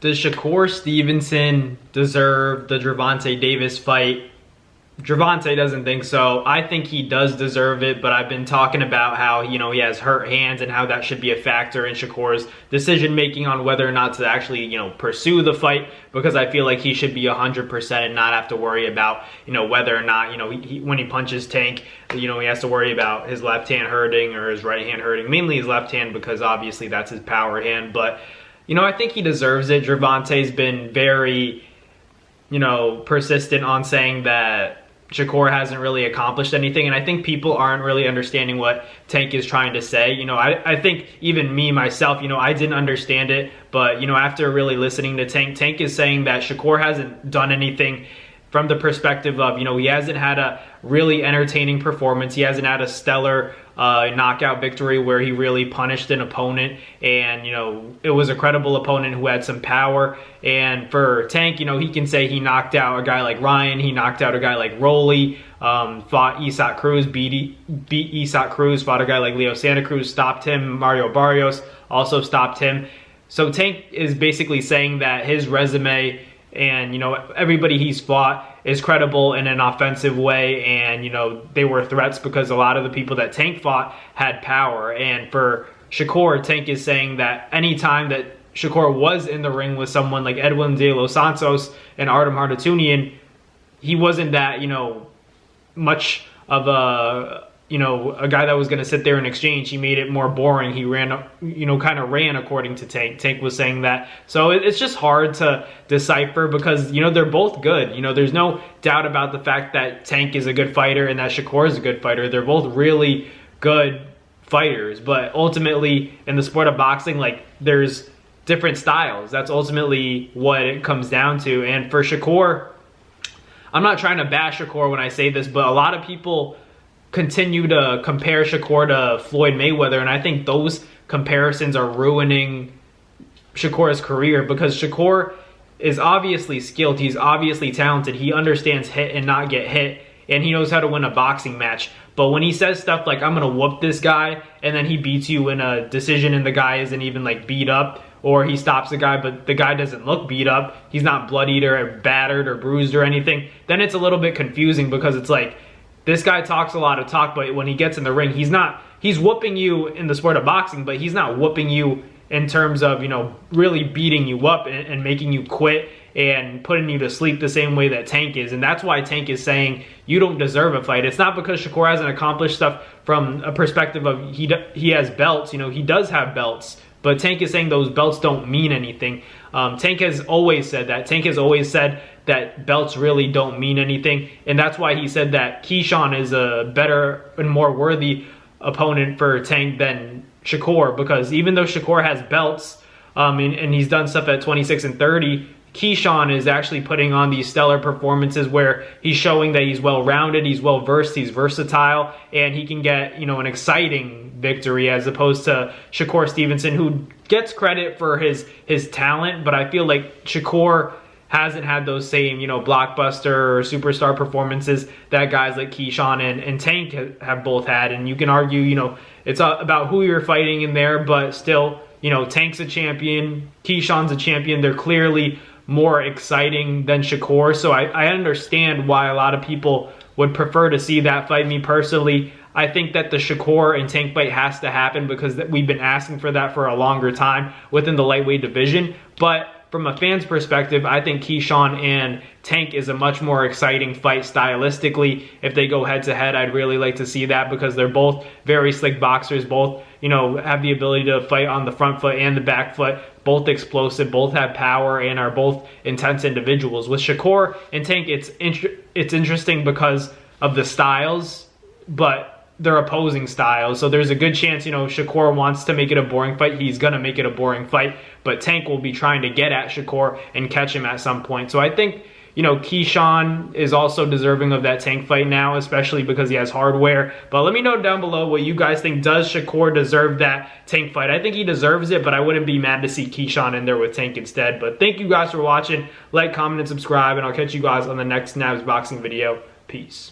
Does Shakur Stevenson deserve the Gervonta Davis fight? Gervonta doesn't think so. I think he does deserve it, but I've been talking about how, he has hurt hands and how that should be a factor in Shakur's decision making on whether or not to actually, pursue the fight, because I feel like he should be 100% and not have to worry about, whether or not, when he punches Tank, he has to worry about his left hand hurting or his right hand hurting, mainly his left hand because obviously that's his power hand. But I think he deserves it. Gervonta's been very, persistent on saying that Shakur hasn't really accomplished anything, and I think people aren't really understanding what Tank is trying to say. I think even me, myself, I didn't understand it, but, after really listening to Tank is saying that Shakur hasn't done anything from the perspective of, he hasn't had a really entertaining performance. He hasn't had a stellar knockout victory where he really punished an opponent, and it was a credible opponent who had some power. And for Tank, he can say he knocked out a guy like Ryan, he knocked out a guy like Rolly, fought Isak Cruz, beat Isak Cruz, fought a guy like Leo Santa Cruz, stopped him. Mario Barrios also stopped him. So Tank is basically saying that his resume and everybody he's fought is credible in an offensive way, and they were threats because a lot of the people that Tank fought had power. And for Shakur, Tank is saying that anytime that Shakur was in the ring with someone like Edwin De Los Santos and Artem Harutyunyan, he wasn't that much of a guy that was going to sit there and exchange. He made it more boring. He ran, kind of ran according to Tank. Tank was saying that. So it's just hard to decipher because, they're both good. There's no doubt about the fact that Tank is a good fighter and that Shakur is a good fighter. They're both really good fighters. But ultimately, in the sport of boxing, there's different styles. That's ultimately what it comes down to. And for Shakur, I'm not trying to bash Shakur when I say this, but a lot of people continue to compare Shakur to Floyd Mayweather, and I think those comparisons are ruining Shakur's career, because Shakur is obviously skilled, he's obviously talented, he understands hit and not get hit, and he knows how to win a boxing match. But when he says stuff like, I'm gonna whoop this guy, and then he beats you in a decision and the guy isn't even beat up, or he stops the guy but the guy doesn't look beat up, he's not bloodied or battered or bruised or anything, then it's a little bit confusing, because it's like, this guy talks a lot of talk, but when he gets in the ring, he's whooping you in the sport of boxing, but he's not whooping you in terms of, really beating you up and making you quit and putting you to sleep the same way that Tank is. And that's why Tank is saying you don't deserve a fight. It's not because Shakur hasn't accomplished stuff from a perspective of he has belts. He does have belts, but Tank is saying those belts don't mean anything. Tank has always said that. Tank has always said that belts really don't mean anything. And that's why he said that Keyshawn is a better and more worthy opponent for Tank than Shakur. Because even though Shakur has belts and he's done stuff at 26 and 30, Keyshawn is actually putting on these stellar performances where he's showing that he's well-rounded, he's well-versed, he's versatile, and he can get, an exciting victory, as opposed to Shakur Stevenson, who gets credit for his talent, but I feel like Shakur hasn't had those same, blockbuster or superstar performances that guys like Keyshawn and Tank have both had. And you can argue, it's about who you're fighting in there, but still, Tank's a champion, Keyshawn's a champion. They're clearly more exciting than Shakur. So I understand why a lot of people would prefer to see that fight. Me personally, I think that the Shakur and Tank fight has to happen because we've been asking for that for a longer time within the lightweight division. But from a fan's perspective, I think Keyshawn and Tank is a much more exciting fight stylistically. If they go head to head, I'd really like to see that, because they're both very slick boxers, both, have the ability to fight on the front foot and the back foot, both explosive, both have power, and are both intense individuals. With Shakur and Tank, it's interesting because of the styles, but they're opposing styles. So there's a good chance, Shakur wants to make it a boring fight. He's going to make it a boring fight. But Tank will be trying to get at Shakur and catch him at some point. So I think, Keyshawn is also deserving of that Tank fight now, especially because he has hardware. But let me know down below what you guys think. Does Shakur deserve that Tank fight? I think he deserves it, but I wouldn't be mad to see Keyshawn in there with Tank instead. But thank you guys for watching. Like, comment, and subscribe, and I'll catch you guys on the next Nabs Boxing video. Peace.